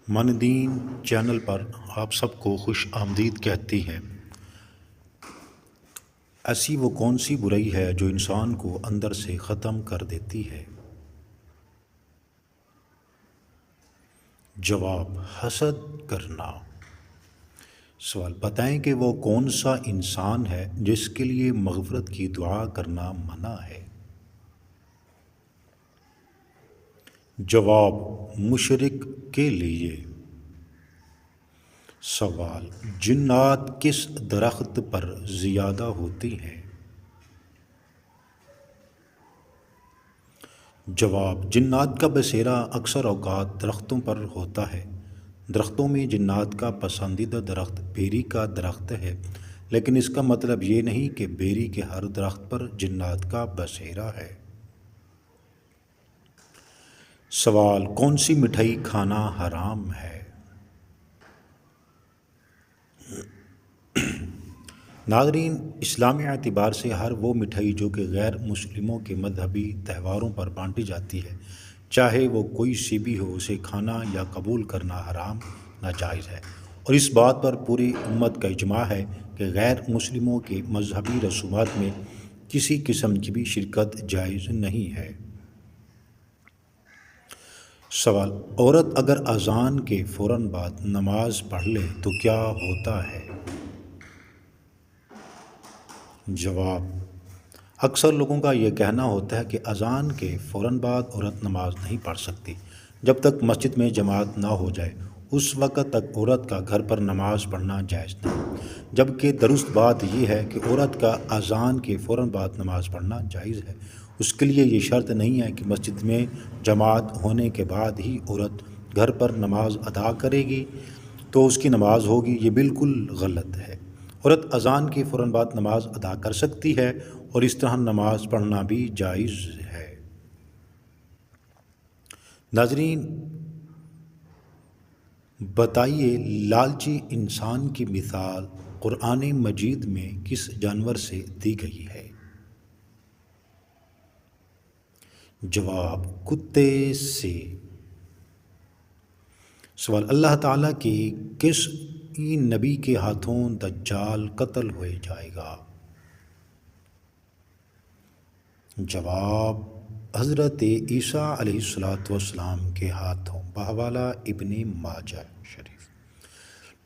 مندین channel پر آپ سب کو خوش آمدید کہتی ہے۔ ایسی وہ کون سی برائی ہے جو انسان کو اندر سے ختم کر دیتی ہے؟ جواب: حسد کرنا۔ سوال: بتائیں کہ وہ کون سا انسان ہے جس کے لیے مغفرت کی دعا کرنا منع ہے؟ جواب: مشرک کے لیے۔ سوال: جنات کس درخت پر زیادہ ہوتی ہیں؟ جواب: جنات کا بسیرا اکثر اوقات درختوں پر ہوتا ہے۔ درختوں میں جنات کا پسندیدہ درخت بیری کا درخت ہے، لیکن اس کا مطلب یہ نہیں کہ بیری کے ہر درخت پر جنات کا بسیرا ہے۔ سوال: کون سی مٹھائی کھانا حرام ہے؟ ناظرین، اسلامی اعتبار سے ہر وہ مٹھائی جو کہ غیر مسلموں کے مذہبی تہواروں پر بانٹی جاتی ہے، چاہے وہ کوئی سی بھی ہو، اسے کھانا یا قبول کرنا حرام ناجائز ہے، اور اس بات پر پوری امت کا اجماع ہے کہ غیر مسلموں کے مذہبی رسومات میں کسی قسم کی بھی شرکت جائز نہیں ہے۔ سوال: عورت اگر اذان کے فوراً بعد نماز پڑھ لے تو کیا ہوتا ہے؟ جواب: اکثر لوگوں کا یہ کہنا ہوتا ہے کہ اذان کے فوراً بعد عورت نماز نہیں پڑھ سکتی جب تک مسجد میں جماعت نہ ہو جائے، اس وقت تک عورت کا گھر پر نماز پڑھنا جائز نہیں، جبکہ درست بات یہ ہے کہ عورت کا اذان کے فوراً بعد نماز پڑھنا جائز ہے۔ اس کے لیے یہ شرط نہیں ہے کہ مسجد میں جماعت ہونے کے بعد ہی عورت گھر پر نماز ادا کرے گی تو اس کی نماز ہوگی، یہ بالکل غلط ہے۔ عورت اذان کے فوراً بعد نماز ادا کر سکتی ہے اور اس طرح نماز پڑھنا بھی جائز ہے۔ ناظرین، بتائیے لالچی انسان کی مثال قرآن مجید میں کس جانور سے دی گئی ہے؟ جواب: کتے سے۔ سوال: اللہ تعالیٰ کے کس نبی کے ہاتھوں دجال قتل ہوئے جائے گا؟ جواب: حضرت عیسیٰ علیہ السلام کے ہاتھوں، بحوالہ ابن ماجہ شریف۔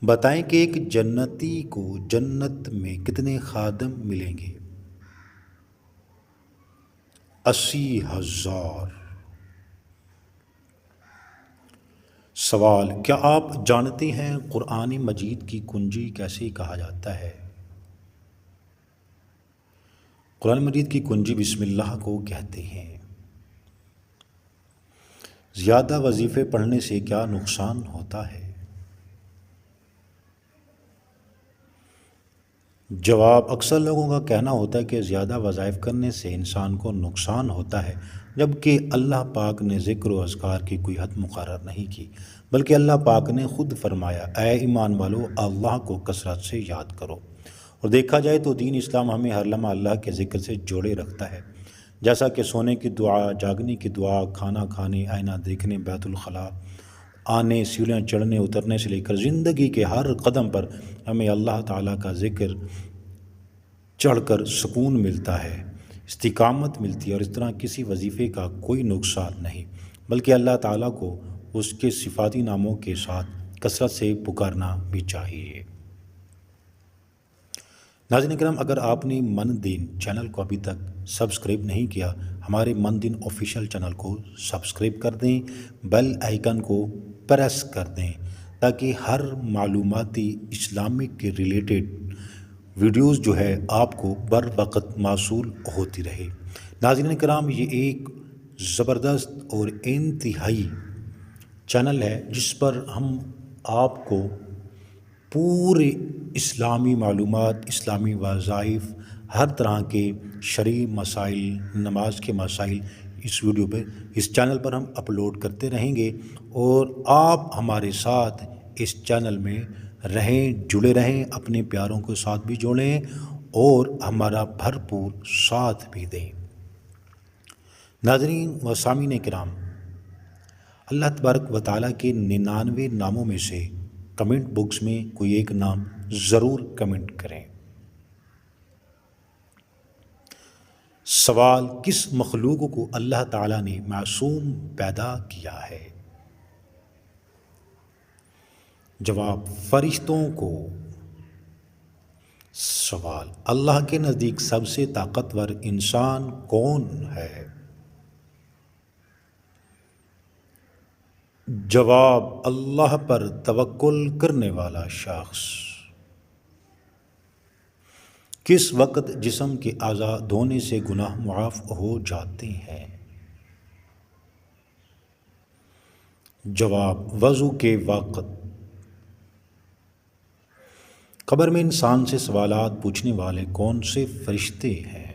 بتائیں کہ ایک جنتی کو جنت میں کتنے خادم ملیں گے؟ 80,000۔ سوال: کیا آپ جانتے ہیں قرآن مجید کی کنجی کیسے کہا جاتا ہے؟ قرآن مجید کی کنجی بسم اللہ کو کہتے ہیں۔ زیادہ وظیفے پڑھنے سے کیا نقصان ہوتا ہے؟ جواب: اکثر لوگوں کا کہنا ہوتا ہے کہ زیادہ وظائف کرنے سے انسان کو نقصان ہوتا ہے، جبکہ اللہ پاک نے ذکر و اذکار کی کوئی حد مقرر نہیں کی، بلکہ اللہ پاک نے خود فرمایا، اے ایمان والو، اللہ کو کثرت سے یاد کرو۔ اور دیکھا جائے تو دین اسلام ہمیں ہر لمحہ اللہ کے ذکر سے جوڑے رکھتا ہے، جیسا کہ سونے کی دعا، جاگنے کی دعا، کھانا کھانے، آئینہ دیکھنے، بیت الخلاء آنے، سیڑھیاں چڑھنے اترنے سے لے کر زندگی کے ہر قدم پر ہمیں اللہ تعالیٰ کا ذکر چڑھ کر سکون ملتا ہے، استقامت ملتی ہے، اور اس طرح کسی وظیفے کا کوئی نقصان نہیں، بلکہ اللہ تعالیٰ کو اس کے صفاتی ناموں کے ساتھ کثرت سے پکارنا بھی چاہیے۔ ناظرین کرام، اگر آپ نے من دین چینل کو ابھی تک سبسکرائب نہیں کیا، ہمارے من دین آفیشیل چینل کو سبسکرائب کر دیں، بیل آئیکن کو پریس کر دیں تاکہ ہر معلوماتی اسلامک کے ریلیٹڈ ویڈیوز جو ہے آپ کو بر وقت موصول ہوتی رہے۔ ناظرین کرام، یہ ایک زبردست اور انتہائی چینل ہے جس پر ہم آپ کو پورے اسلامی معلومات، اسلامی وظائف، ہر طرح کے شرعی مسائل، نماز کے مسائل اس ویڈیو پہ، اس چینل پر ہم اپلوڈ کرتے رہیں گے، اور آپ ہمارے ساتھ اس چینل میں رہیں، جڑے رہیں، اپنے پیاروں کے ساتھ بھی جوڑیں اور ہمارا بھرپور ساتھ بھی دیں۔ ناظرین و سامعین کرام، اللہ تبارک و تعالیٰ کے 99 ناموں میں سے کمنٹ باکس میں کوئی ایک نام ضرور کمنٹ کریں۔ سوال: کس مخلوق کو اللہ تعالیٰ نے معصوم پیدا کیا ہے؟ جواب: فرشتوں کو۔ سوال: اللہ کے نزدیک سب سے طاقتور انسان کون ہے؟ جواب: اللہ پر توکل کرنے والا شخص۔ کس وقت جسم کے اعضاء دھونے سے گناہ معاف ہو جاتے ہیں؟ جواب: وضو کے وقت۔ قبر میں انسان سے سوالات پوچھنے والے کون سے فرشتے ہیں؟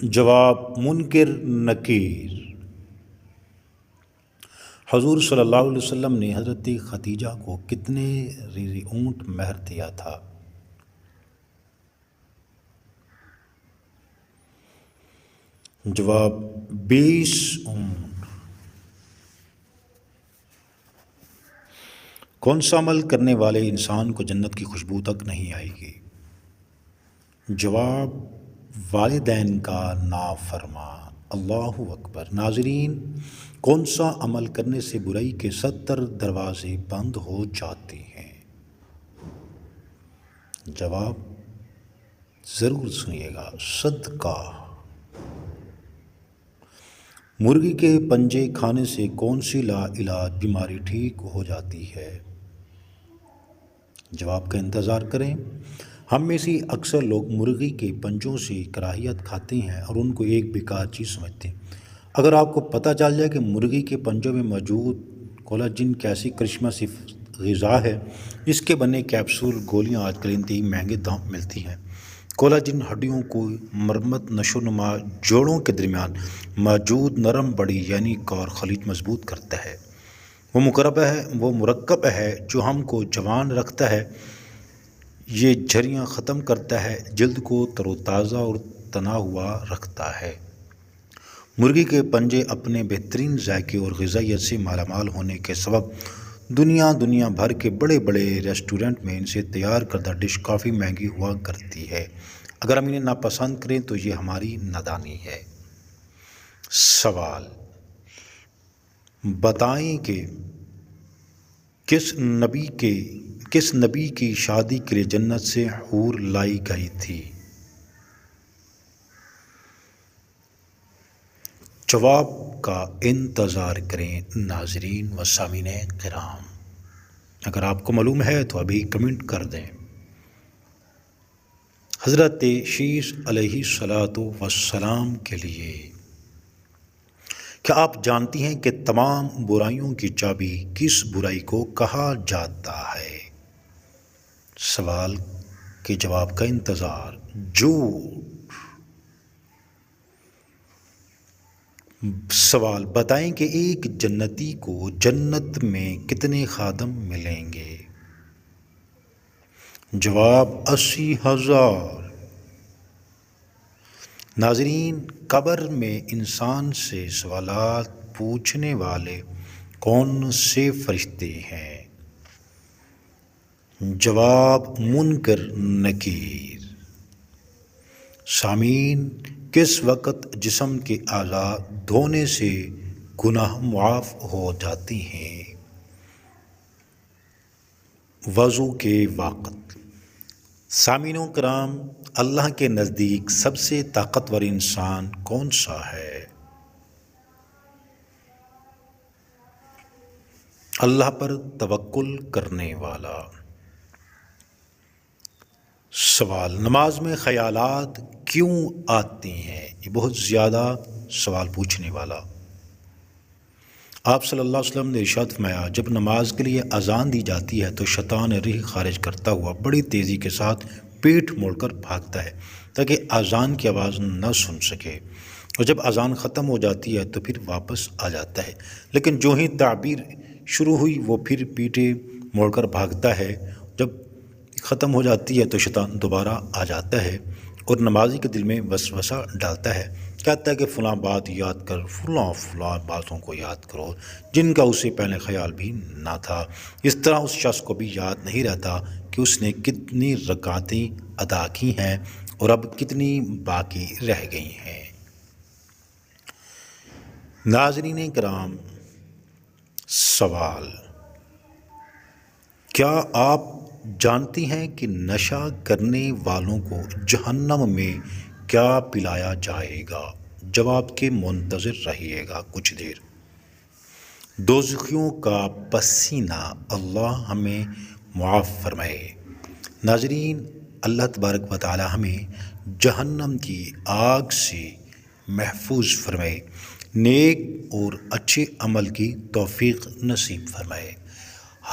جواب: منکر نکیر۔ حضور صلی اللہ علیہ وسلم نے حضرت خدیجہ کو کتنے ریزی اونٹ مہر دیا تھا؟ جواب: 20 اونٹ۔ کون سا عمل کرنے والے انسان کو جنت کی خوشبو تک نہیں آئے گی؟ جواب: والدین کا نافرمان۔ اللہ اکبر۔ ناظرین، کون سا عمل کرنے سے برائی کے 70 دروازے بند ہو جاتے ہیں؟ جواب ضرور سنیے گا، صدقہ۔ مرغی کے پنجے کھانے سے کون سی لا علاج بیماری ٹھیک ہو جاتی ہے؟ جواب کا انتظار کریں۔ ہم میں سے اکثر لوگ مرغی کے پنجوں سے کراہیت کھاتے ہیں اور ان کو ایک بیکار چیز سمجھتے ہیں۔ اگر آپ کو پتہ چل جائے کہ مرغی کے پنجوں میں موجود کولاجن کیسی کرشمہ صفت غذا ہے، اس کے بنے کیپسول گولیاں آج کل انتہائی مہنگے دام ملتی ہیں۔ کولاجن ہڈیوں کو مرمت، نشو و نما، جوڑوں کے درمیان موجود نرم بڑی یعنی اور خلیج مضبوط کرتا ہے۔ وہ مرکب ہے جو ہم کو جوان رکھتا ہے۔ یہ جھریاں ختم کرتا ہے، جلد کو تر و تازہ اور تنا ہوا رکھتا ہے۔ مرغی کے پنجے اپنے بہترین ذائقے اور غذائیت سے مالا مال ہونے کے سبب دنیا بھر کے بڑے بڑے ریسٹورنٹ میں ان سے تیار کردہ ڈش کافی مہنگی ہوا کرتی ہے۔ اگر ہم انہیں ناپسند کریں تو یہ ہماری نادانی ہے۔ سوال: بتائیں کہ کس نبی کی شادی کے لیے جنت سے حور لائی گئی تھی؟ جواب کا انتظار کریں ناظرین و سامعین کرام۔ اگر آپ کو معلوم ہے تو ابھی کمنٹ کر دیں۔ حضرت شیش علیہ السلام کے لیے۔ کیا آپ جانتی ہیں کہ تمام برائیوں کی چابی کس برائی کو کہا جاتا ہے؟ سوال کے جواب کا انتظار۔ جھوٹ۔ سوال: بتائیں کہ ایک جنتی کو جنت میں کتنے خادم ملیں گے؟ جواب: 80,000۔ ناظرین، قبر میں انسان سے سوالات پوچھنے والے کون سے فرشتے ہیں؟ جواب: منکر نکیر۔ سامعین، کس وقت جسم کے اعضاء دھونے سے گناہ معاف ہو جاتے ہیں؟ وضو کے وقت۔ سامعین کرام، اللہ کے نزدیک سب سے طاقتور انسان کون سا ہے؟ اللہ پر توکل کرنے والا۔ سوال: نماز میں خیالات کیوں آتے ہیں؟ یہ بہت زیادہ سوال پوچھنے والا۔ آپ صلی اللہ علیہ وسلم نے ارشاد فرمایا، جب نماز کے لیے اذان دی جاتی ہے تو شیطان ریح خارج کرتا ہوا بڑی تیزی کے ساتھ پیٹھ موڑ کر بھاگتا ہے تاکہ اذان کی آواز نہ سن سکے، اور جب اذان ختم ہو جاتی ہے تو پھر واپس آ جاتا ہے، لیکن جو ہی تعبیر شروع ہوئی وہ پھر پیٹھے موڑ کر بھاگتا ہے۔ جب ختم ہو جاتی ہے تو شیطان دوبارہ آ جاتا ہے اور نمازی کے دل میں وسوسہ ڈالتا ہے کہتا ہے کہ فلاں بات یاد کر، فلاں باتوں کو یاد کرو جن کا اسے پہلے خیال بھی نہ تھا۔ اس طرح اس شخص کو بھی یاد نہیں رہتا کہ اس نے کتنی رکعتیں ادا کی ہیں اور اب کتنی باقی رہ گئی ہیں۔ ناظرین کرام، سوال: کیا آپ جانتی ہیں کہ نشہ کرنے والوں کو جہنم میں کیا پلایا جائے گا؟ جواب کے منتظر رہیے گا کچھ دیر۔ دوزخیوں کا پسینہ اللہ ہمیں معاف فرمائے۔ ناظرین، اللہ تبارک و تعالی ہمیں جہنم کی آگ سے محفوظ فرمائے، نیک اور اچھے عمل کی توفیق نصیب فرمائے۔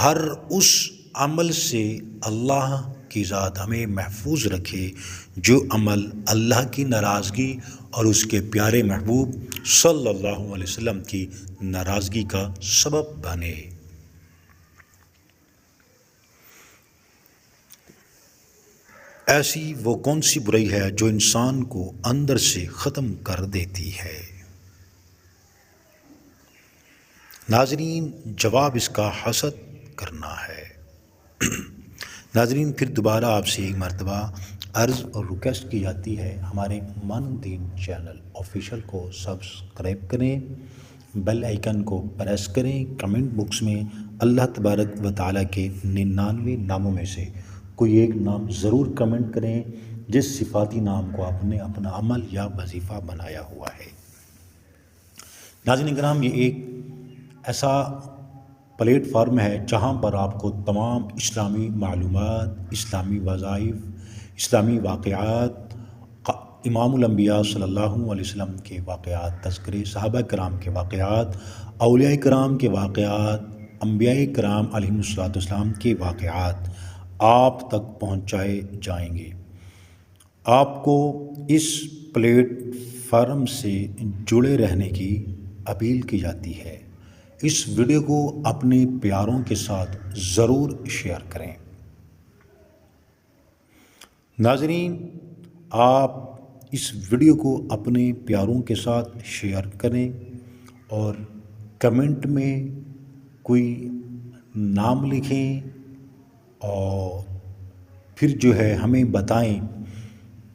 ہر اس عمل سے اللہ کی ذات ہمیں محفوظ رکھے جو عمل اللہ کی ناراضگی اور اس کے پیارے محبوب صلی اللہ علیہ وسلم کی ناراضگی کا سبب بنے۔ ایسی وہ کون سی برائی ہے جو انسان کو اندر سے ختم کر دیتی ہے؟ ناظرین، جواب اس کا حسد کرنا ہے۔ ناظرین، پھر دوبارہ آپ سے ایک مرتبہ عرض اور ریکویسٹ کی جاتی ہے، ہمارے من دین چینل آفیشیل کو سبسکرائب کریں، بیل آئیکن کو پریس کریں، کمنٹ باکس میں اللہ تبارک و تعالیٰ کے 99 ناموں میں سے کوئی ایک نام ضرور کمنٹ کریں جس صفاتی نام کو آپ نے اپنا عمل یا وظیفہ بنایا ہوا ہے۔ ناظرین کرام، یہ ایک ایسا پلیٹ فارم ہے جہاں پر آپ کو تمام اسلامی معلومات، اسلامی وظائف، اسلامی واقعات، امام الانبیاء صلی اللہ علیہ وسلم کے واقعات، تذکرے صحابہ کرام کے واقعات، اولیاء کرام کے واقعات، انبیاء کرام علیہم السلام کے واقعات آپ تک پہنچائے جائیں گے۔ آپ کو اس پلیٹ فارم سے جڑے رہنے کی اپیل کی جاتی ہے۔ اس ویڈیو کو اپنے پیاروں کے ساتھ ضرور شیئر کریں۔ ناظرین، آپ اس ویڈیو کو اپنے پیاروں کے ساتھ شیئر کریں اور کمنٹ میں کوئی نام لکھیں اور پھر جو ہے ہمیں بتائیں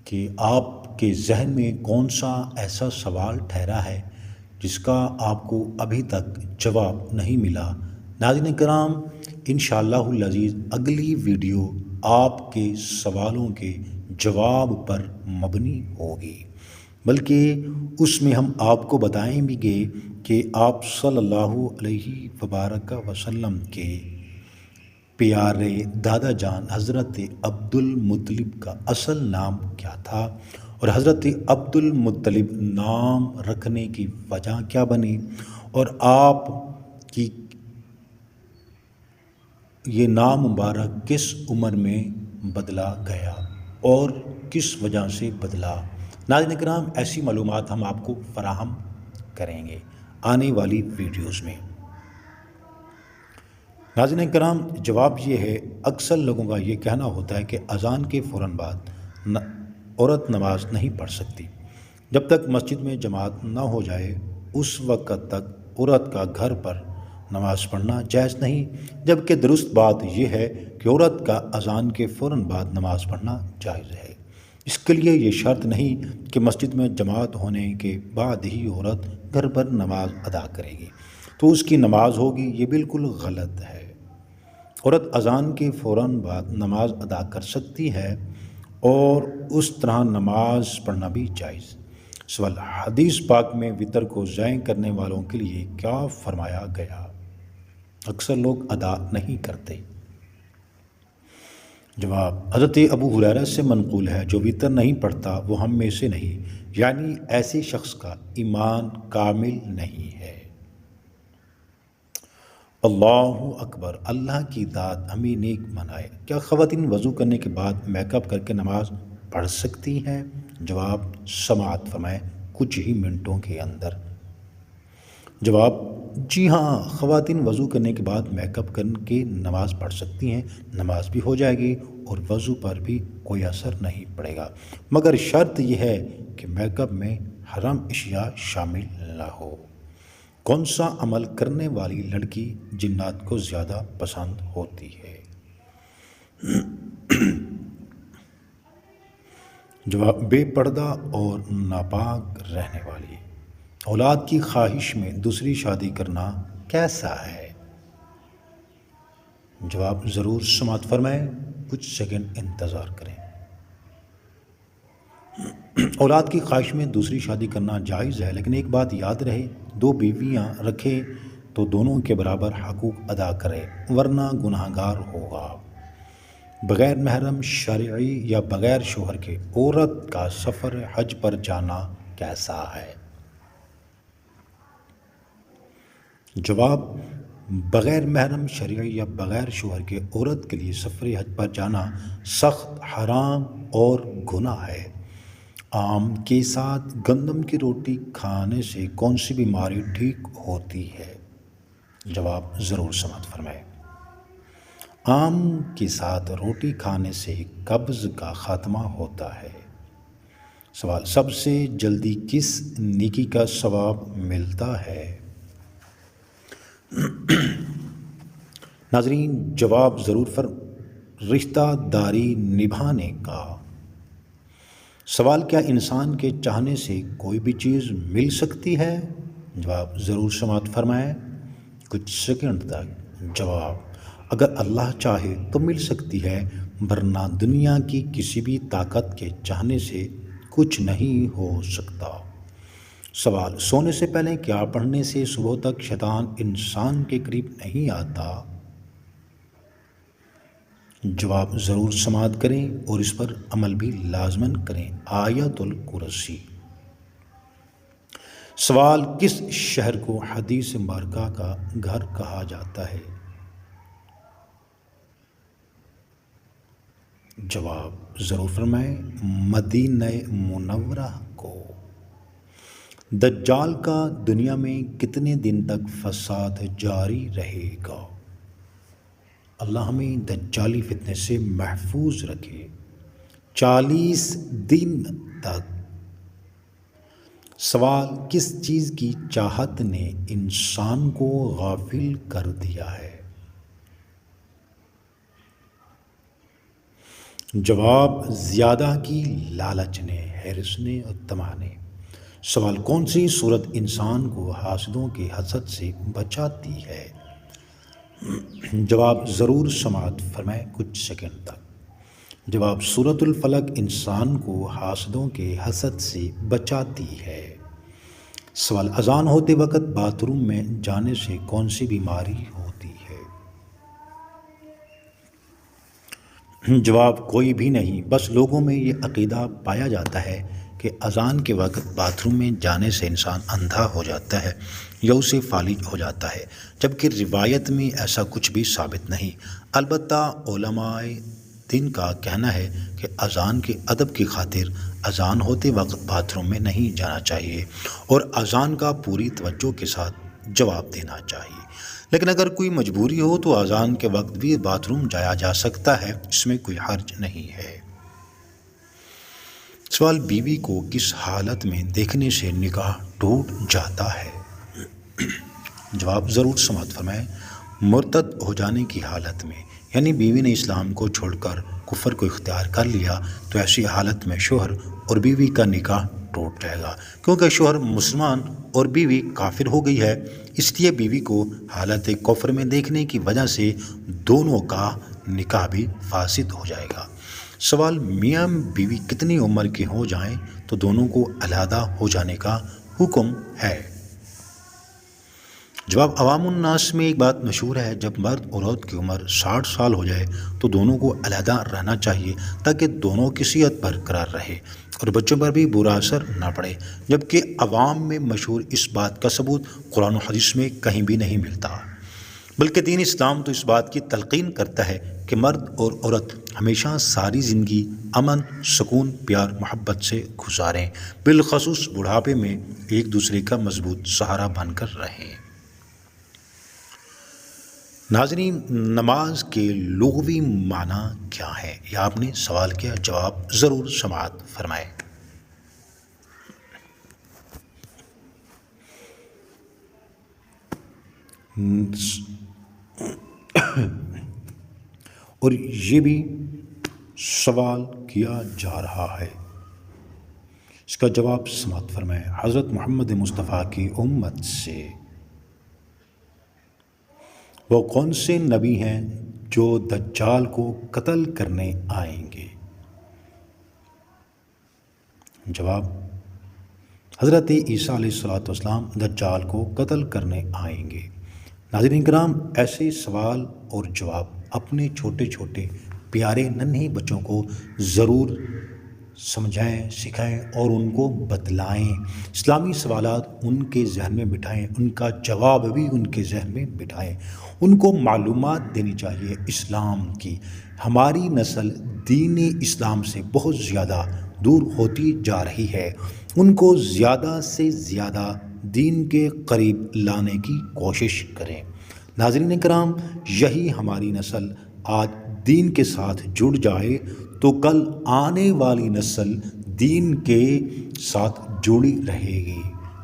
کہ آپ کے ذہن میں کون سا ایسا سوال ٹھہرا ہے جس کا آپ کو ابھی تک جواب نہیں ملا۔ ناظرین کرام، انشاءاللہ العزیز اگلی ویڈیو آپ کے سوالوں کے جواب پر مبنی ہوگی، بلکہ اس میں ہم آپ کو بتائیں بھی گے کہ آپ صلی اللہ علیہ وبارک وسلم کے پیارے دادا جان حضرت عبد المطلب کا اصل نام کیا تھا اور حضرت عبد المطلب نام رکھنے کی وجہ کیا بنی، اور آپ کی یہ نام مبارک کس عمر میں بدلا گیا اور کس وجہ سے بدلا۔ ناظرین کرام، ایسی معلومات ہم آپ کو فراہم کریں گے آنے والی ویڈیوز میں۔ ناظرین کرام، جواب یہ ہے، اکثر لوگوں کا یہ کہنا ہوتا ہے کہ اذان کے فوراً بعد عورت نماز نہیں پڑھ سکتی۔ جب تک مسجد میں جماعت نہ ہو جائے اس وقت تک عورت کا گھر پر نماز پڑھنا جائز نہیں، جبکہ درست بات یہ ہے کہ عورت کا اذان کے فوراً بعد نماز پڑھنا جائز ہے۔ اس کے لیے یہ شرط نہیں کہ مسجد میں جماعت ہونے کے بعد ہی عورت گھر پر نماز ادا کرے گی تو اس کی نماز ہوگی، یہ بالکل غلط ہے۔ عورت اذان کے فوراً بعد نماز ادا کر سکتی ہے اور اس طرح نماز پڑھنا بھی جائز۔ سوال: حدیث پاک میں وتر کو ضائع کرنے والوں کے لیے کیا فرمایا گیا؟ اکثر لوگ ادا نہیں کرتے۔ جواب: حضرت ابو ہریرہ سے منقول ہے، جو وتر نہیں پڑھتا وہ ہم میں سے نہیں، یعنی ایسے شخص کا ایمان کامل نہیں ہے۔ اللہ اکبر، اللہ کی ذات ہمیں نیک بنائے۔ کیا خواتین وضو کرنے کے بعد میک اپ کر کے نماز پڑھ سکتی ہیں؟ جواب: سماعت فرمائیں کچھ ہی منٹوں کے اندر۔ جواب: جی ہاں، خواتین وضو کرنے کے بعد میک اپ کر کے نماز پڑھ سکتی ہیں، نماز بھی ہو جائے گی اور وضو پر بھی کوئی اثر نہیں پڑے گا، مگر شرط یہ ہے کہ میک اپ میں حرام اشیاء شامل نہ ہو۔ کون سا عمل کرنے والی لڑکی جنات کو زیادہ پسند ہوتی ہے؟ جواب بے پردہ اور ناپاک رہنے والی۔ اولاد کی خواہش میں دوسری شادی کرنا کیسا ہے؟ جواب ضرور سماعت فرمائیں، کچھ سیکنڈ انتظار کریں۔ اولاد کی خواہش میں دوسری شادی کرنا جائز ہے، لیکن ایک بات یاد رہے، 2 بیویاں رکھے تو دونوں کے برابر حقوق ادا کرے، ورنہ گناہگار ہوگا۔ بغیر محرم شرعی یا بغیر شوہر کے عورت کا سفر حج پر جانا کیسا ہے؟ جواب بغیر محرم شرعی یا بغیر شوہر کے عورت کے لیے سفر حج پر جانا سخت حرام اور گناہ ہے۔ آم کے ساتھ گندم کی روٹی کھانے سے کون سی بیماری ٹھیک ہوتی ہے؟ جواب ضرور سماعت فرمائیں۔ آم کے ساتھ روٹی کھانے سے قبض کا خاتمہ ہوتا ہے۔ سوال، سب سے جلدی کس نیکی کا ثواب ملتا ہے؟ ناظرین، جواب ضرور رشتہ داری نبھانے کا۔ سوال، کیا انسان کے چاہنے سے کوئی بھی چیز مل سکتی ہے؟ جواب ضرور سماعت فرمائیں، کچھ سیکنڈ تک۔ جواب، اگر اللہ چاہے تو مل سکتی ہے، ورنہ دنیا کی کسی بھی طاقت کے چاہنے سے کچھ نہیں ہو سکتا۔ سوال، سونے سے پہلے کیا پڑھنے سے صبح تک شیطان انسان کے قریب نہیں آتا؟ جواب ضرور سماعت کریں اور اس پر عمل بھی لازماً کریں۔ آیت الکرسی۔ سوال، کس شہر کو حدیث مبارکہ کا گھر کہا جاتا ہے؟ جواب ضرور فرمائیں، مدینہ منورہ کو۔ دجال کا دنیا میں کتنے دن تک فساد جاری رہے گا؟ اللہ ہمیں دجالی فتنے سے محفوظ رکھے۔ 40 دن تک۔ سوال، کس چیز کی چاہت نے انسان کو غافل کر دیا ہے؟ جواب، زیادہ کی لالچ نے، حرص نے اور طمع نے۔ سوال، کون سی صورت انسان کو حاسدوں کے حسد سے بچاتی ہے؟ جواب ضرور سماعت فرمائیں، کچھ سیکنڈ تک۔ جواب، سورۃ الفلق انسان کو حاسدوں کے حسد سے بچاتی ہے۔ سوال، اذان ہوتے وقت باتھ روم میں جانے سے کون سی بیماری ہوتی ہے؟ جواب، کوئی بھی نہیں، بس لوگوں میں یہ عقیدہ پایا جاتا ہے کہ اذان کے وقت باتھ روم میں جانے سے انسان اندھا ہو جاتا ہے یا اسے فالج ہو جاتا ہے، جبکہ روایت میں ایسا کچھ بھی ثابت نہیں۔ البتہ علماء دین کا کہنا ہے کہ اذان کے ادب کی خاطر اذان ہوتے وقت باتھ روم میں نہیں جانا چاہیے اور اذان کا پوری توجہ کے ساتھ جواب دینا چاہیے، لیکن اگر کوئی مجبوری ہو تو اذان کے وقت بھی باتھ روم جایا جا سکتا ہے، اس میں کوئی حرج نہیں ہے۔ سوال، بیوی کو کس حالت میں دیکھنے سے نکاح ٹوٹ جاتا ہے؟ جواب ضرور سماعت فرمائیں، مرتد ہو جانے کی حالت میں، یعنی بیوی نے اسلام کو چھوڑ کر کفر کو اختیار کر لیا تو ایسی حالت میں شوہر اور بیوی کا نکاح ٹوٹ جائے گا، کیونکہ شوہر مسلمان اور بیوی کافر ہو گئی ہے، اس لیے بیوی کو حالت کفر میں دیکھنے کی وجہ سے دونوں کا نکاح بھی فاسد ہو جائے گا۔ سوال، میاں بیوی کتنی عمر کے ہو جائیں تو دونوں کو علیحدہ ہو جانے کا حکم ہے؟ جواب، عوام الناس میں ایک بات مشہور ہے، جب مرد اور عورت کی عمر 60 سال ہو جائے تو دونوں کو علیحدہ رہنا چاہیے تاکہ دونوں کی صحت برقرار رہے اور بچوں پر بھی برا اثر نہ پڑے، جبکہ عوام میں مشہور اس بات کا ثبوت قرآن و حدیث میں کہیں بھی نہیں ملتا، بلکہ دین اسلام تو اس بات کی تلقین کرتا ہے کہ مرد اور عورت ہمیشہ ساری زندگی امن، سکون، پیار، محبت سے گزاریں، بالخصوص بڑھاپے میں ایک دوسرے کا مضبوط سہارا بن کر رہیں۔ ناظرین، نماز کے لغوی معنی کیا ہے؟ یہ آپ نے سوال کیا، جواب ضرور سماعت فرمائیں۔ اور یہ بھی سوال کیا جا رہا ہے، اس کا جواب سماعت فرمائیں حضرت محمد مصطفیٰ کی امت سے۔ وہ کون سے نبی ہیں جو دجال کو قتل کرنے آئیں گے؟ جواب، حضرت عیسیٰ علیہ السلام دجال کو قتل کرنے آئیں گے۔ ناظرین کرام، ایسے سوال اور جواب اپنے چھوٹے چھوٹے پیارے ننھے بچوں کو ضرور سمجھائیں، سکھائیں اور ان کو بتلائیں۔ اسلامی سوالات ان کے ذہن میں بٹھائیں، ان کا جواب بھی ان کے ذہن میں بٹھائیں۔ ان کو معلومات دینی چاہیے اسلام کی۔ ہماری نسل دین اسلام سے بہت زیادہ دور ہوتی جا رہی ہے، ان کو زیادہ سے زیادہ دین کے قریب لانے کی کوشش کریں۔ ناظرین کرام، یہی ہماری نسل آج دین کے ساتھ جڑ جائے تو کل آنے والی نسل دین کے ساتھ جڑی رہے گی۔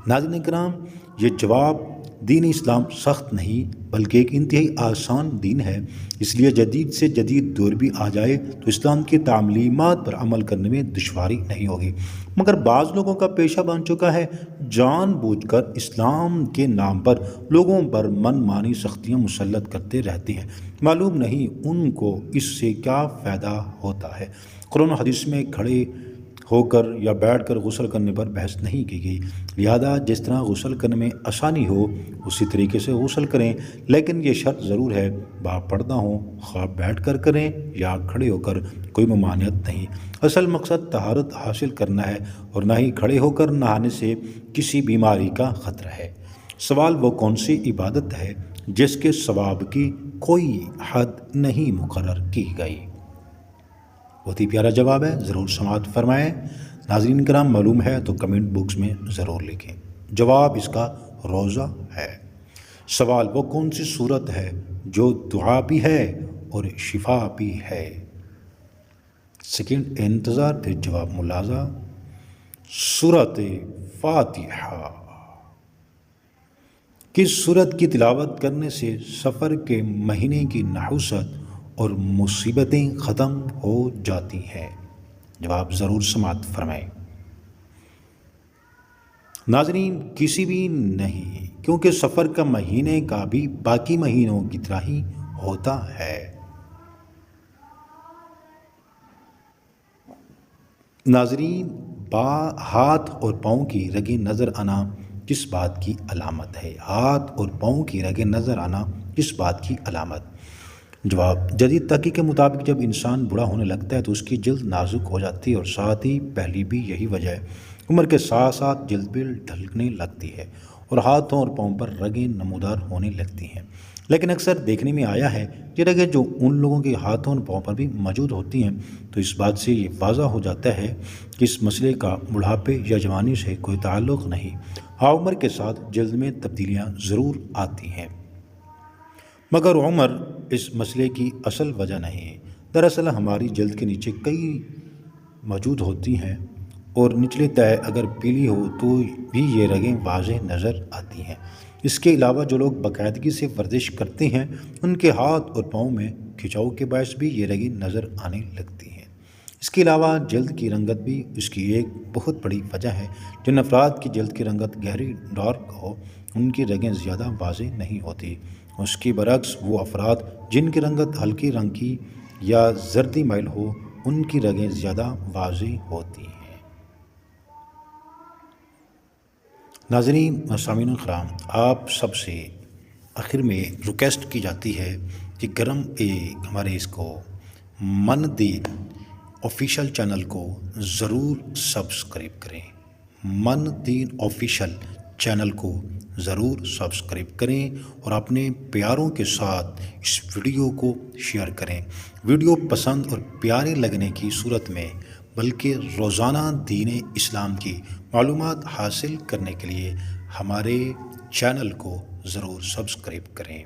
ناظرین کرام، یہ جواب دین اسلام سخت نہیں بلکہ ایک انتہائی آسان دین ہے، اس لیے جدید سے جدید دور بھی آ جائے تو اسلام کی تعلیمات پر عمل کرنے میں دشواری نہیں ہوگی، مگر بعض لوگوں کا پیشہ بن چکا ہے جان بوجھ کر اسلام کے نام پر لوگوں پر من مانی سختیاں مسلط کرتے رہتے ہیں۔ معلوم نہیں ان کو اس سے کیا فائدہ ہوتا ہے۔ قرآن و حدیث میں کھڑے ہو کر یا بیٹھ کر غسل کرنے پر بحث نہیں کی گئی، لہذا جس طرح غسل کرنے میں آسانی ہو اسی طریقے سے غسل کریں، لیکن یہ شرط ضرور ہے باپردہ ہوں، خواہ بیٹھ کر کریں یا کھڑے ہو کر، کوئی ممانعت نہیں۔ اصل مقصد طہارت حاصل کرنا ہے اور نہ ہی کھڑے ہو کر نہانے سے کسی بیماری کا خطرہ ہے۔ سوال، وہ کون سی عبادت ہے جس کے ثواب کی کوئی حد نہیں مقرر کی گئی؟ بہت ہی پیارا جواب ہے، ضرور سماعت فرمائیں۔ ناظرین کرام، معلوم ہے تو کمنٹ باکس میں ضرور لکھیں۔ جواب اس کا روزہ ہے۔ سوال، وہ کون سی صورت ہے جو دعا بھی ہے اور شفا بھی ہے؟ سیکنڈ انتظار، پھر جواب ملاحظہ۔ سورۃ فاتحہ۔ کس سورت کی تلاوت کرنے سے سفر کے مہینے کی نحوست اور مصیبتیں ختم ہو جاتی ہیں؟ جواب ضرور سماعت فرمائیں۔ ناظرین، کسی بھی نہیں، کیونکہ سفر کا مہینے کا بھی باقی مہینوں کی طرح ہی ہوتا ہے۔ ناظرین، ہاتھ اور پاؤں کی رگیں نظر آنا کس بات کی علامت ہے؟ ہاتھ اور پاؤں کی رگیں نظر آنا کس بات کی علامت؟ جواب، جدید تحقیق کے مطابق جب انسان بوڑھا ہونے لگتا ہے تو اس کی جلد نازک ہو جاتی ہے، اور ساتھ ہی پہلی بھی یہی وجہ ہے۔ عمر کے ساتھ ساتھ جلد بھی ڈھلنے لگتی ہے اور ہاتھوں اور پاؤں پر رگیں نمودار ہونے لگتی ہیں، لیکن اکثر دیکھنے میں آیا ہے یہ رگیں جو ان لوگوں کے ہاتھوں اور پاؤں پر بھی موجود ہوتی ہیں، تو اس بات سے یہ واضح ہو جاتا ہے کہ اس مسئلے کا بڑھاپے یا جوانی سے کوئی تعلق نہیں۔ ہاں، عمر کے ساتھ جلد میں تبدیلیاں ضرور آتی ہیں، مگر عمر اس مسئلے کی اصل وجہ نہیں ہے۔ دراصل ہماری جلد کے نیچے کئی موجود ہوتی ہیں، اور نچلی تہہ اگر پیلی ہو تو بھی یہ رگیں واضح نظر آتی ہیں۔ اس کے علاوہ جو لوگ باقاعدگی سے ورزش کرتے ہیں ان کے ہاتھ اور پاؤں میں کھچاؤ کے باعث بھی یہ رگیں نظر آنے لگتی ہیں۔ اس کے علاوہ جلد کی رنگت بھی اس کی ایک بہت بڑی وجہ ہے۔ جن افراد کی جلد کی رنگت گہری ڈارک ہو ان کی رگیں زیادہ واضح نہیں ہوتی، اس کے برعکس وہ افراد جن کی رنگت ہلکی رنگ کی یا زردی میل ہو ان کی رگیں زیادہ واضح ہوتی ہیں۔ ناظرین و سامعین کرام، آپ سب سے آخر میں ریکویسٹ کی جاتی ہے کہ ہمارے اس کو من دین آفیشیل چینل کو ضرور سبسکرائب کریں۔ من دین آفیشیل چینل کو ضرور سبسکرائب کریں اور اپنے پیاروں کے ساتھ اس ویڈیو کو شیئر کریں۔ ویڈیو پسند اور پیارے لگنے کی صورت میں بلکہ روزانہ دین اسلام کی معلومات حاصل کرنے کے لیے ہمارے چینل کو ضرور سبسکرائب کریں۔